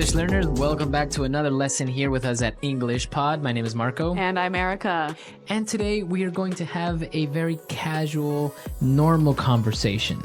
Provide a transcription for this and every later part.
English learners, welcome back to another lesson here with us at English Pod. My name is Marco. And I'm Erica. And today we are going to have a very casual, normal conversation.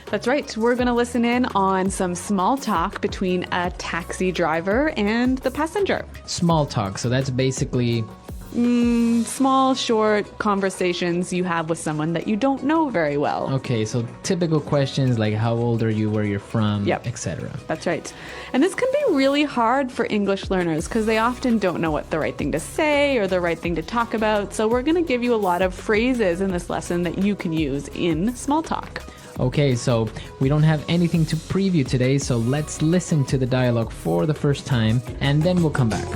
That's right. We're going to listen in on some small talk between a taxi driver and the passenger. Small talk, so that's basically... Small, short conversations you have with someone that you don't know very well. Okay, so typical questions like how old are you, where you're from, etc. That's right. And this can be really hard for English learners because they often don't know what the right thing to say or the right thing to talk about. So we're going to give you a lot of phrases in this lesson that you can use in small talk. Okay, so we don't have anything to preview today, so let's listen to the dialogue for the first time and then we'll come back.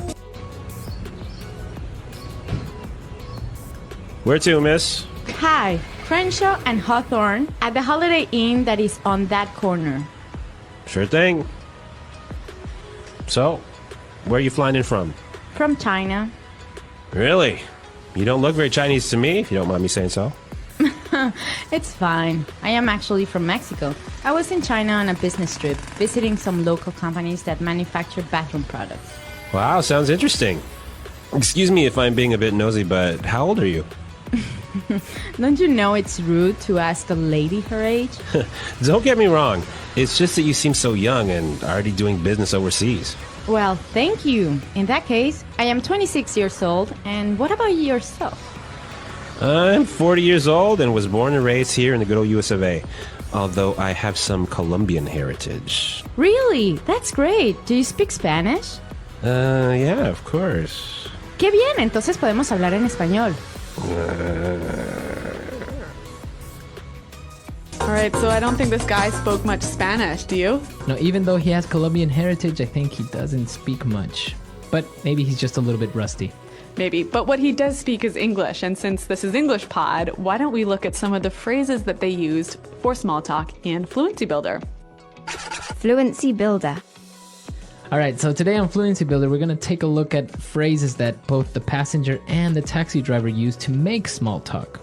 Where to, miss? Hi, Crenshaw and Hawthorne at the Holiday Inn that is on that corner. Sure thing. So, where are you flying in from? From China. Really? You don't look very Chinese to me, if you don't mind me saying so. It's fine. I am actually from Mexico. I was in China on a business trip, visiting some local companies that manufacture bathroom products. Wow, sounds interesting. Excuse me if I'm being a bit nosy, but how old are you? Don't you know it's rude to ask a lady her age? Don't get me wrong. It's just that you seem so young and already doing business overseas. Well, thank you. In that case, I am 26 years old. And what about yourself? I'm 40 years old and was born and raised here in the good old US of A. Although I have some Colombian heritage. Really? That's great. Do you speak Spanish? Yeah, of course. Qué bien, entonces podemos hablar en español. All right, so I don't think this guy spoke much Spanish, do you? No, even though he has Colombian heritage, I think he doesn't speak much. But maybe he's just a little bit rusty. Maybe, but what he does speak is English, and since this is English Pod, why don't we look at some of the phrases that they used for small talk in Fluency Builder? Fluency Builder. All right, so today on Fluency Builder, we're going to take a look at phrases that both the passenger and the taxi driver use to make small talk.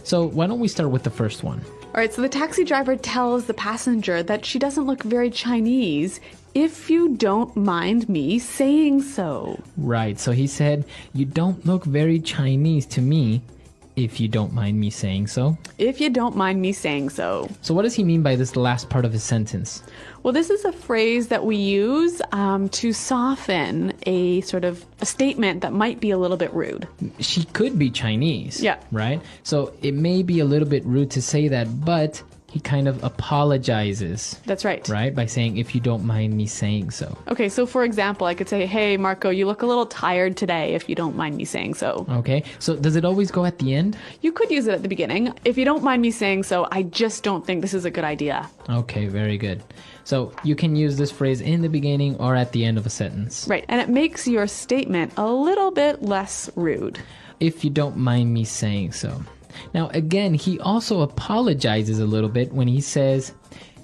So why don't we start with the first one? All right, so the taxi driver tells the passenger that she doesn't look very Chinese, if you don't mind me saying so. Right, so he said, you don't look very Chinese to me, if you don't mind me saying so. If you don't mind me saying so. So what does he mean by this last part of his sentence? Well, this is a phrase that we use to soften a sort of a statement that might be a little bit rude. She could be Chinese. Yeah. Right? So it may be a little bit rude to say that, but he kind of apologizes. That's right. Right? By saying, if you don't mind me saying so. Okay, so for example, I could say, hey, Marco, you look a little tired today, if you don't mind me saying so. Okay, so does it always go at the end? You could use it at the beginning. If you don't mind me saying so, I just don't think this is a good idea. Okay, very good. So you can use this phrase in the beginning or at the end of a sentence. Right, and it makes your statement a little bit less rude. If you don't mind me saying so. Now, again, he also apologizes a little bit when he says,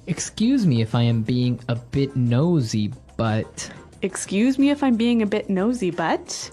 excuse me if I am being a bit nosy, but... Excuse me if I'm being a bit nosy, but...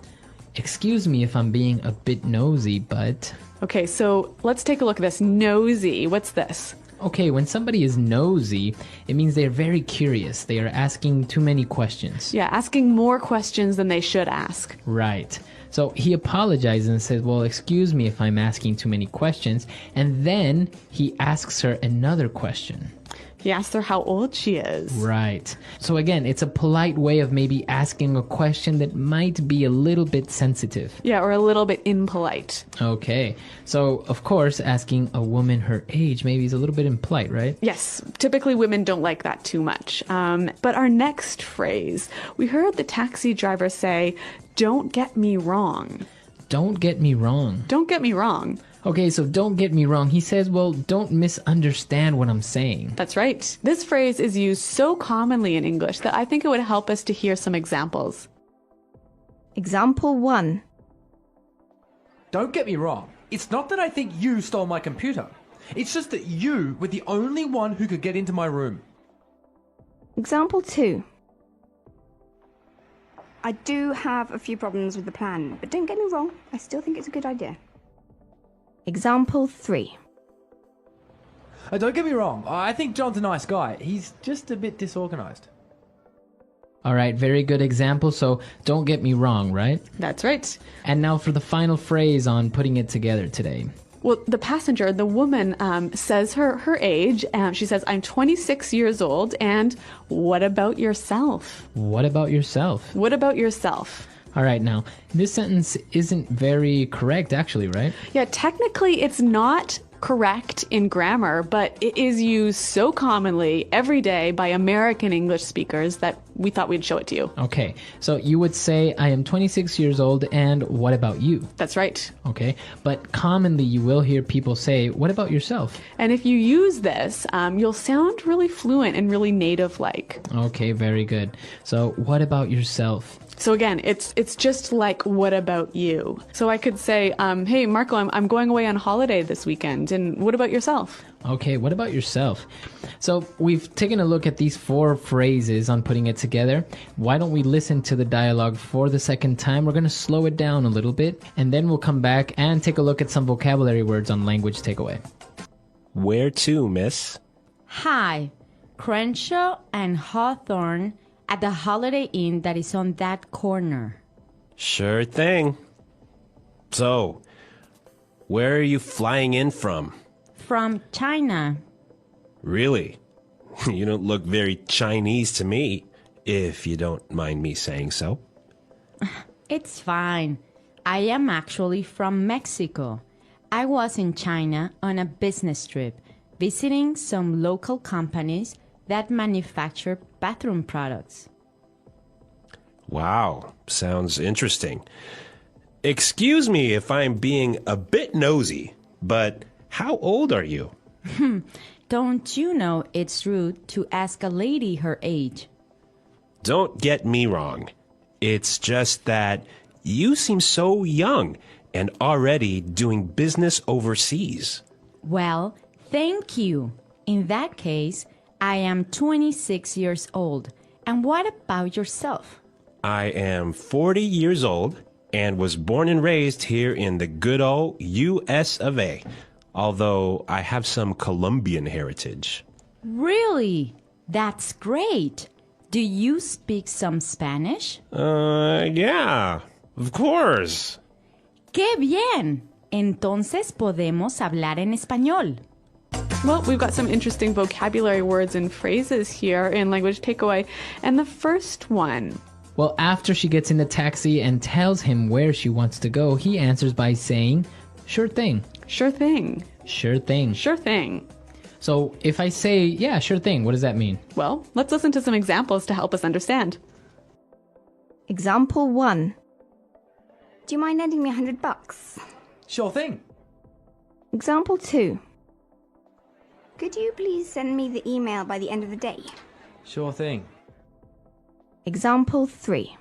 Excuse me if I'm being a bit nosy, but... Okay, so let's take a look at this. Nosy, what's this? Okay, when somebody is nosy, it means they're very curious. They are asking too many questions. Yeah, asking more questions than they should ask. Right. So he apologizes and says, well, excuse me if I'm asking too many questions. And then he asks her another question. He asks her how old she is. Right. So again, it's a polite way of maybe asking a question that might be a little bit sensitive. Yeah, or a little bit impolite. Okay. So, of course, asking a woman her age maybe is a little bit impolite, right? Yes, typically women don't like that too much. But our next phrase, we heard the taxi driver say, don't get me wrong. Don't get me wrong. Don't get me wrong. Okay, so don't get me wrong. He says, well, don't misunderstand what I'm saying. That's right. This phrase is used so commonly in English that I think it would help us to hear some examples. Example 1. Don't get me wrong. It's not that I think you stole my computer. It's just that you were the only one who could get into my room. Example 2. I do have a few problems with the plan, but don't get me wrong, I still think it's a good idea. Example 3. Don't get me wrong, I think John's a nice guy. He's just a bit disorganized. All right, very good example. So don't get me wrong, right? That's right. And now for the final phrase on putting it together today. Well, the passenger, the woman, says her age. She says, I'm 26 years old. And what about yourself? What about yourself? What about yourself? All right, now, this sentence isn't very correct, actually, right? Yeah, technically it's not correct in grammar, but it is used so commonly every day by American English speakers that we thought we'd show it to you. Okay, so you would say, I am 26 years old, and what about you? That's right. Okay, but commonly you will hear people say, what about yourself? And if you use this, you'll sound really fluent and really native-like. Okay, very good. So what about yourself? So again, it's just like, what about you? So I could say, hey, Marco, I'm going away on holiday this weekend. And what about yourself? Okay, what about yourself? So we've taken a look at these 4 phrases on putting it together. Why don't we listen to the dialogue for the second time? We're going to slow it down a little bit, and then we'll come back and take a look at some vocabulary words on language takeaway. Where to, miss? Hi, Crenshaw and Hawthorne at the Holiday Inn that is on that corner. Sure thing. So, where are you flying in from? From China. Really? You don't look very Chinese to me, if you don't mind me saying so. It's fine. I am actually from Mexico. I was in China on a business trip, visiting some local companies that manufacture bathroom products. Wow, sounds interesting. Excuse me if I'm being a bit nosy, but how old are you? Don't you know it's rude to ask a lady her age? Don't get me wrong. It's just that you seem so young and already doing business overseas. Well, thank you. In that case, I am 26 years old. And what about yourself? I am 40 years old and was born and raised here in the good old US of A, although I have some Colombian heritage. Really? That's great. Do you speak some Spanish? Yeah, of course. ¡Qué bien! Entonces podemos hablar en español. Well, we've got some interesting vocabulary words and phrases here in Language Takeaway. And the first one. Well, after she gets in the taxi and tells him where she wants to go, he answers by saying, sure thing. Sure thing. Sure thing. Sure thing. So if I say, yeah, sure thing, what does that mean? Well, let's listen to some examples to help us understand. Example 1. Do you mind lending me $100? Sure thing. Example 2. Could you please send me the email by the end of the day? Sure thing. Example 3.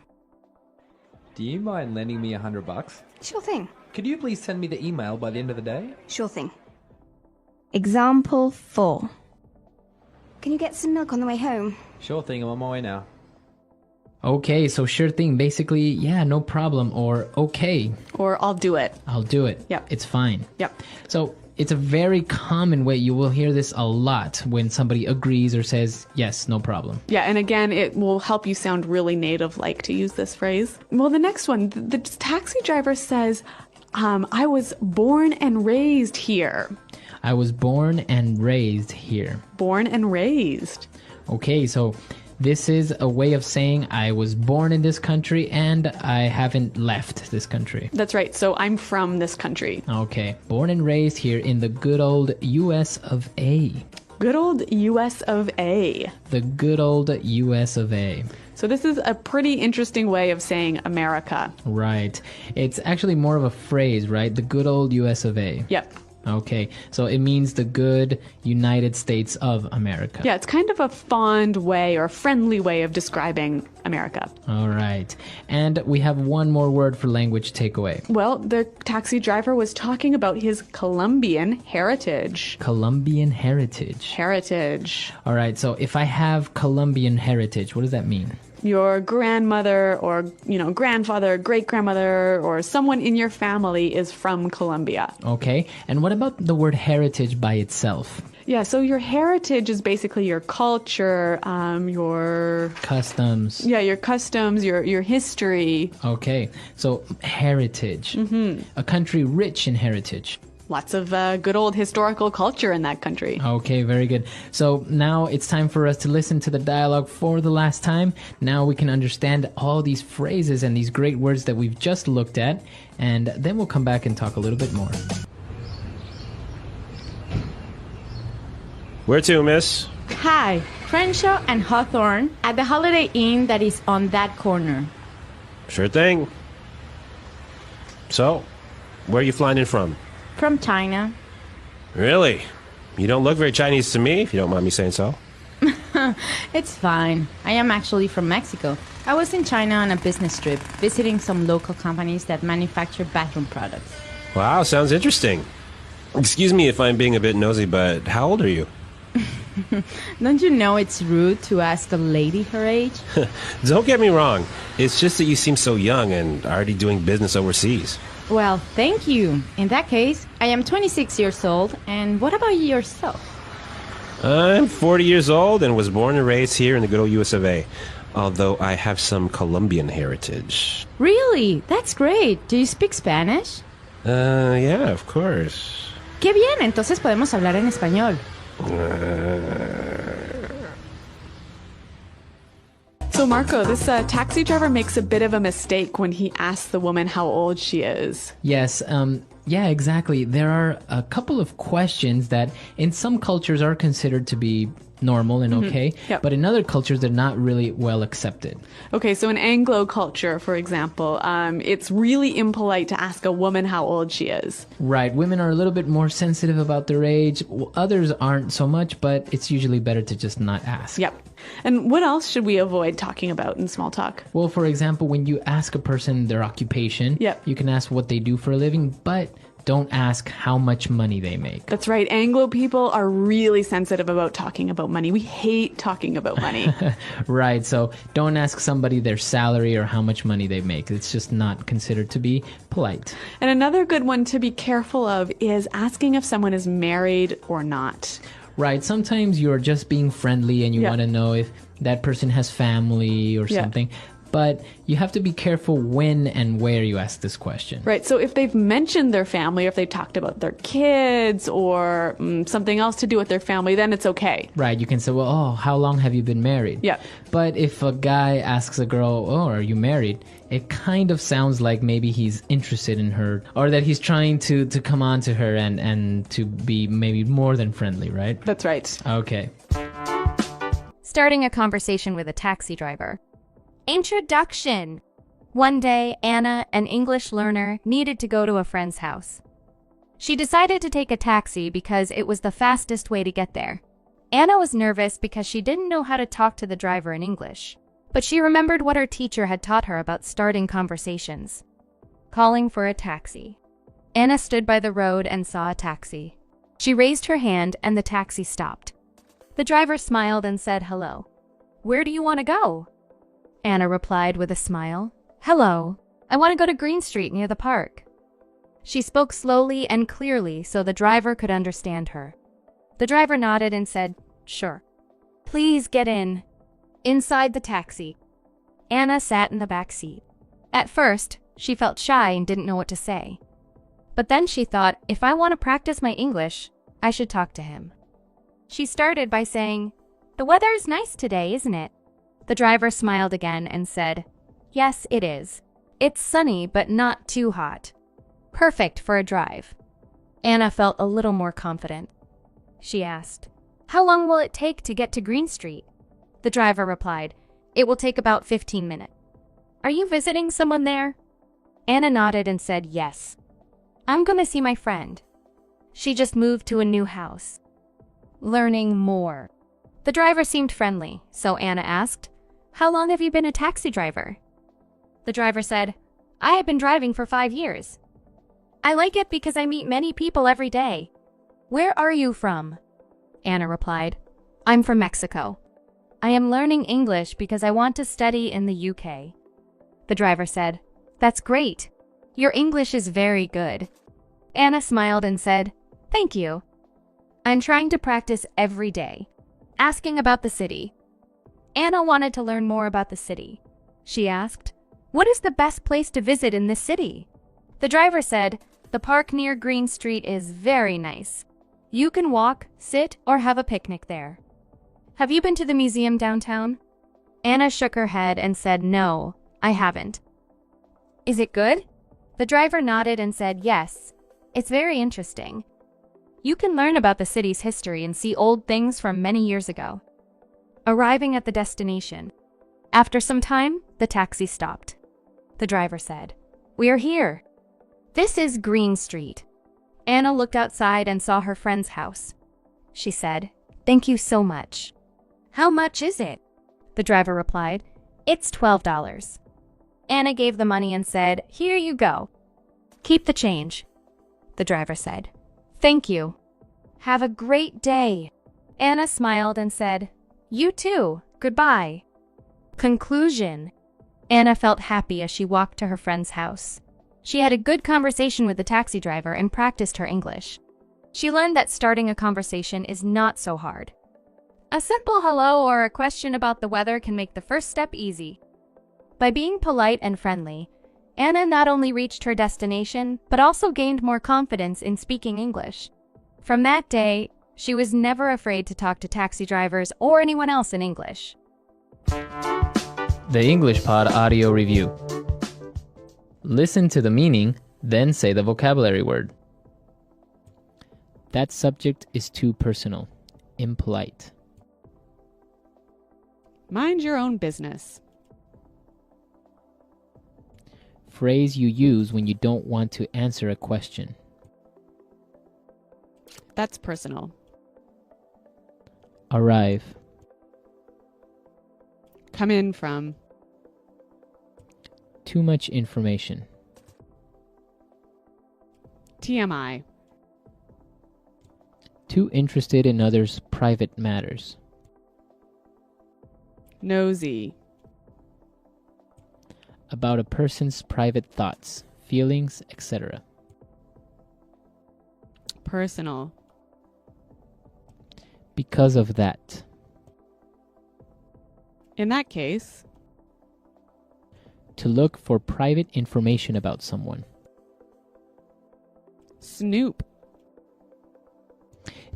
Do you mind lending me $100? Sure thing. Could you please send me the email by the end of the day? Sure thing. Example 4. Can you get some milk on the way home? Sure thing, I'm on my way now. Okay, so sure thing, basically, yeah, no problem, or okay, Or I'll do it. I'll do it. Yep. It's fine. Yep. So it's a very common way. You will hear this a lot when somebody agrees or says, yes, no problem. Yeah, and again, it will help you sound really native-like to use this phrase. Well, the next one, the taxi driver says, I was born and raised here. I was born and raised here. Born and raised. Okay, so this is a way of saying I was born in this country and I haven't left this country. That's right. So I'm from this country. Okay, born and raised here in the good old US of A. Good old US of A. The good old US of A. So this is a pretty interesting way of saying America. Right. It's actually more of a phrase, right? The good old US of A. Yep. Okay, so it means the good United States of America. Yeah, it's kind of a fond way or friendly way of describing America. All right. And we have one more word for language takeaway. Well, the taxi driver was talking about his Colombian heritage. Colombian heritage. Heritage. All right, so if I have Colombian heritage, what does that mean? Your grandmother or, grandfather, great-grandmother, or someone in your family is from Colombia. Okay, and what about the word heritage by itself? Yeah, so your heritage is basically your culture, your Customs. your customs, your history. Okay, so heritage. A country rich in heritage. Lots of good old historical culture in that country. Okay, very good. So now it's time for us to listen to the dialogue for the last time. Now we can understand all these phrases and these great words that we've just looked at, and then we'll come back and talk a little bit more. Where to, miss? Hi, Crenshaw and Hawthorne at the Holiday Inn that is on that corner. Sure thing. So, where are you flying in from? From China. Really? You don't look very Chinese to me, if you don't mind me saying so. It's fine. I am actually from Mexico. I was in China on a business trip, visiting some local companies that manufacture bathroom products. Wow, sounds interesting. Excuse me if I'm being a bit nosy, but how old are you? Don't you know it's rude to ask a lady her age? Don't get me wrong. It's just that you seem so young and already doing business overseas. Well, thank you. In that case, I am 26 years old. And what about yourself? I'm 40 years old and was born and raised here in the good old US of A. Although I have some Colombian heritage. Really? That's great. Do you speak Spanish? Yeah, of course. Qué bien, entonces podemos hablar en español. So Marco, this taxi driver makes a bit of a mistake when he asks the woman how old she is. Yes, yeah, exactly. There are a couple of questions that in some cultures are considered to be normal and okay, Yep. but in other cultures they're not really well accepted. Okay, so in Anglo culture, for example, it's really impolite to ask a woman how old she is. Right, women are a little bit more sensitive about their age. Others aren't so much, but it's usually better to just not ask. Yep. And what else should we avoid talking about in small talk? Well, for example, when you ask a person their occupation, Yep. you can ask what they do for a living, but don't ask how much money they make. That's right. Anglo people are really sensitive about talking about money. We hate talking about money. Right, so don't ask somebody their salary or how much money they make. It's just not considered to be polite. And another good one to be careful of is asking if someone is married or not. Right, sometimes you're just being friendly and you Yeah. want to know if that person has family or Yeah. something. But you have to be careful when and where you ask this question. Right. So if they've mentioned their family, or if they've talked about their kids or something else to do with their family, then it's okay. Right, you can say, well, oh, how long have you been married? Yeah. But if a guy asks a girl, oh, are you married? It kind of sounds like maybe he's interested in her or that he's trying to come on to her and to be maybe more than friendly, right? That's right. Okay. Starting a conversation with a taxi driver. Introduction. One day, Anna, an English learner, needed to go to a friend's house. She decided to take a taxi because it was the fastest way to get there. Anna was nervous because she didn't know how to talk to the driver in English, but she remembered what her teacher had taught her about starting conversations. Calling for a taxi. Anna stood by the road and saw a taxi. She raised her hand and the taxi stopped. The driver smiled and said hello. "Where do you want to go?" Anna replied with a smile. "Hello. I want to go to Green Street near the park." She spoke slowly and clearly so the driver could understand her. The driver nodded and said, "Sure." "Please get in." Inside the taxi, Anna sat in the back seat. At first, she felt shy and didn't know what to say. But then she thought, if I want to practice my English, I should talk to him. She started by saying, "The weather is nice today, isn't it?" The driver smiled again and said, "Yes, it is. It's sunny, but not too hot. Perfect for a drive." Anna felt a little more confident. She asked, "How long will it take to get to Green Street?" The driver replied, "It will take about 15 minutes. Are you visiting someone there?" Anna nodded and said, "Yes. I'm going to see my friend. She just moved to a new house." Learning more. The driver seemed friendly, so Anna asked, "How long have you been a taxi driver?" The driver said, "I have been driving for 5 years. I like it because I meet many people every day." "Where are you from?" Anna replied, "I'm from Mexico. I am learning English because I want to study in the UK." The driver said, "That's great. Your English is very good." Anna smiled and said, "Thank you." I'm trying to practice every day. Asking about the city. Anna wanted to learn more about the city. She asked, "What is the best place to visit in this city?" The driver said, "The park near Green Street is very nice. You can walk, sit, or have a picnic there." "Have you been to the museum downtown?" Anna shook her head and said, "No, I haven't." "Is it good?" The driver nodded and said, "Yes, it's very interesting. You can learn about the city's history and see old things from many years ago." Arriving at the destination. After some time, the taxi stopped. The driver said, "We are here. This is Green Street." Anna looked outside and saw her friend's house. She said, "Thank you so much." "How much is it?" The driver replied, "It's $12. Anna gave the money and said, "Here you go. Keep the change." The driver said, "Thank you. Have a great day." Anna smiled and said, "You too. Goodbye." Conclusion. Anna felt happy as she walked to her friend's house. She had a good conversation with the taxi driver and practiced her English. She learned that starting a conversation is not so hard. A simple hello or a question about the weather can make the first step easy. By being polite and friendly, Anna not only reached her destination, but also gained more confidence in speaking English. From that day, she was never afraid to talk to taxi drivers or anyone else in English. The English Pod Audio Review. Listen to the meaning, then say the vocabulary word. That subject is too personal. Impolite. Mind your own business. Phrase you use when you don't want to answer a question. That's personal. Arrive. Come in from. Too much information. TMI. Too interested in others' private matters. Nosy. About a person's private thoughts, feelings, etc. Personal. Because of that. In that case. To look for private information about someone. Snoop.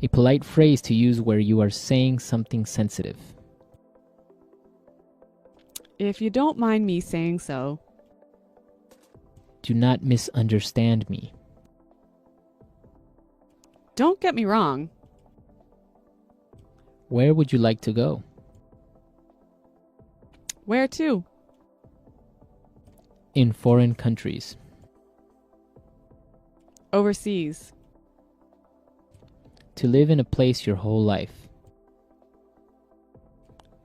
A polite phrase to use where you are saying something sensitive. If you don't mind me saying so. Do not misunderstand me. Don't get me wrong. Where would you like to go? Where to? In foreign countries. Overseas. To live in a place your whole life.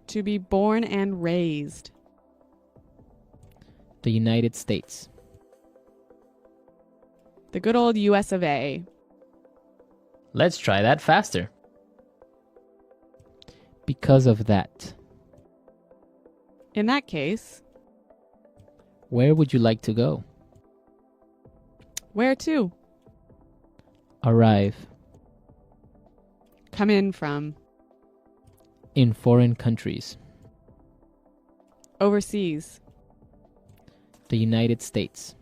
To be born and raised. The United States. The good old US of A. Let's try that faster. Because of that. In that case. Where would you like to go? Where to? Arrive. Come in from. In foreign countries. Overseas. The United States.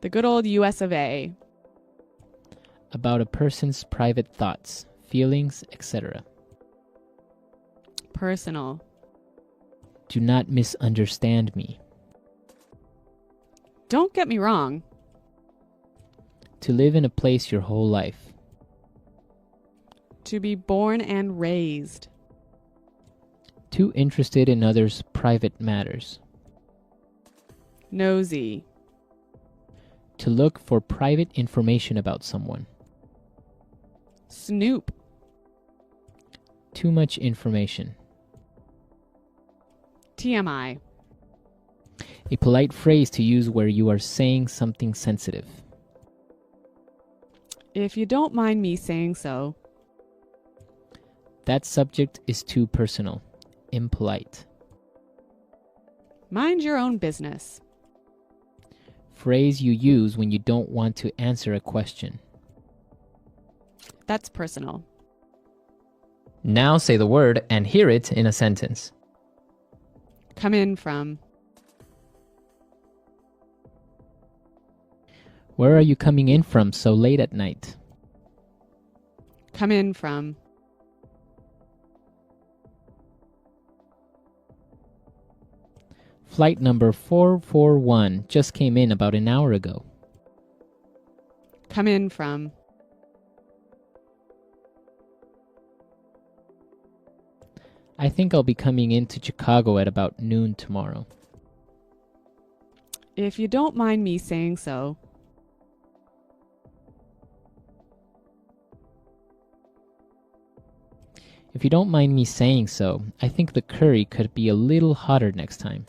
The good old US of A. About a person's private thoughts, feelings, etc. Personal. Do not misunderstand me. Don't get me wrong. To live in a place your whole life. To be born and raised. Too interested in others' private matters. Nosy. To look for private information about someone. Snoop. Too much information. TMI. A polite phrase to use where you are saying something sensitive. If you don't mind me saying so. That subject is too personal. Impolite. Mind your own business. Phrase you use when you don't want to answer a question. That's personal. Now say the word and hear it in a sentence. Come in from. Where are you coming in from so late at night? Come in from. Flight number 441 just came in about an hour ago. Come in from. I think I'll be coming into Chicago at about noon tomorrow. If you don't mind me saying so. If you don't mind me saying so, I think the curry could be a little hotter next time.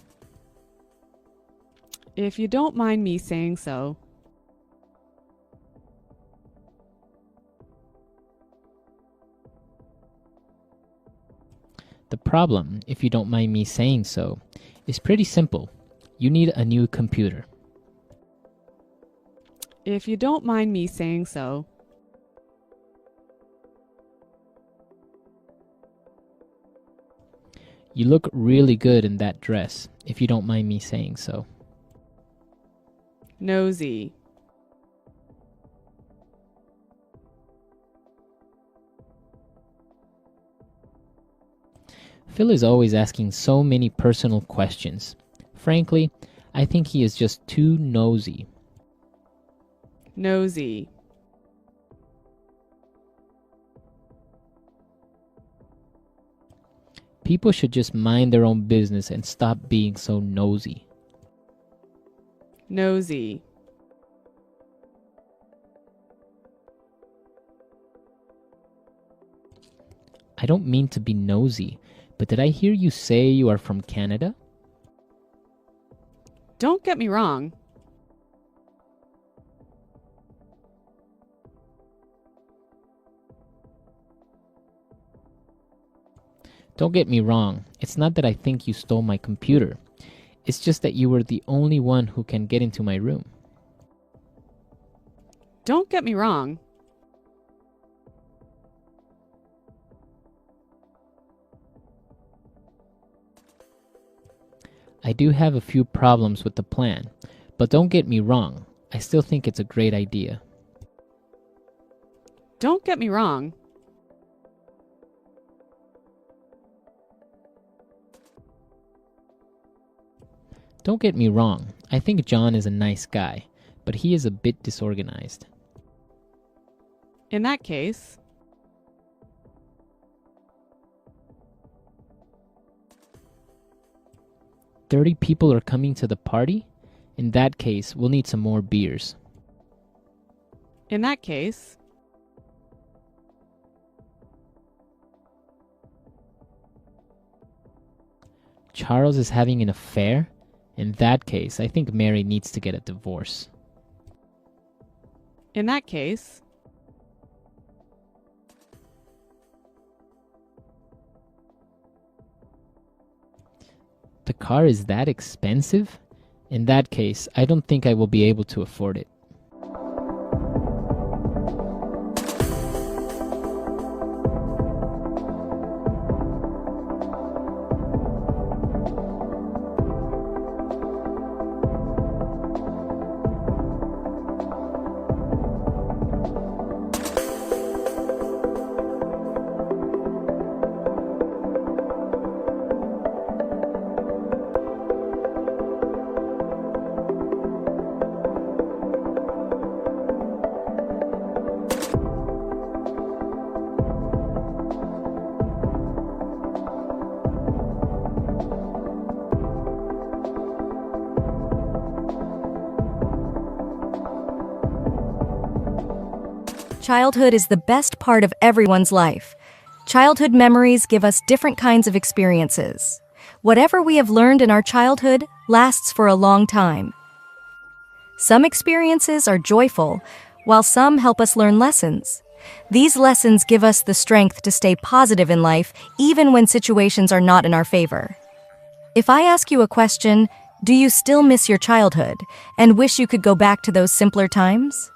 If you don't mind me saying so. The problem, if you don't mind me saying so, is pretty simple. You need a new computer. If you don't mind me saying so. You look really good in that dress, if you don't mind me saying so. Nosy. Phil is always asking so many personal questions. Frankly, I think he is just too nosy. Nosy. People should just mind their own business and stop being so nosy. Nosy. I don't mean to be nosy, but did I hear you say you are from Canada? Don't get me wrong. Don't get me wrong, it's not that I think you stole my computer. It's just that you were the only one who can get into my room. Don't get me wrong. I do have a few problems with the plan, but don't get me wrong, I still think it's a great idea. Don't get me wrong. Don't get me wrong, I think John is a nice guy, but he is a bit disorganized. In that case. 30 people are coming to the party? In that case, we'll need some more beers. In that case. Charles is having an affair? In that case, I think Mary needs to get a divorce. In that case. The car is that expensive? In that case, I don't think I will be able to afford it. Childhood is the best part of everyone's life. Childhood memories give us different kinds of experiences. Whatever we have learned in our childhood lasts for a long time. Some experiences are joyful, while some help us learn lessons. These lessons give us the strength to stay positive in life, even when situations are not in our favor. If I ask you a question, do you still miss your childhood and wish you could go back to those simpler times?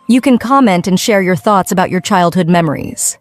You can comment and share your thoughts about your childhood memories.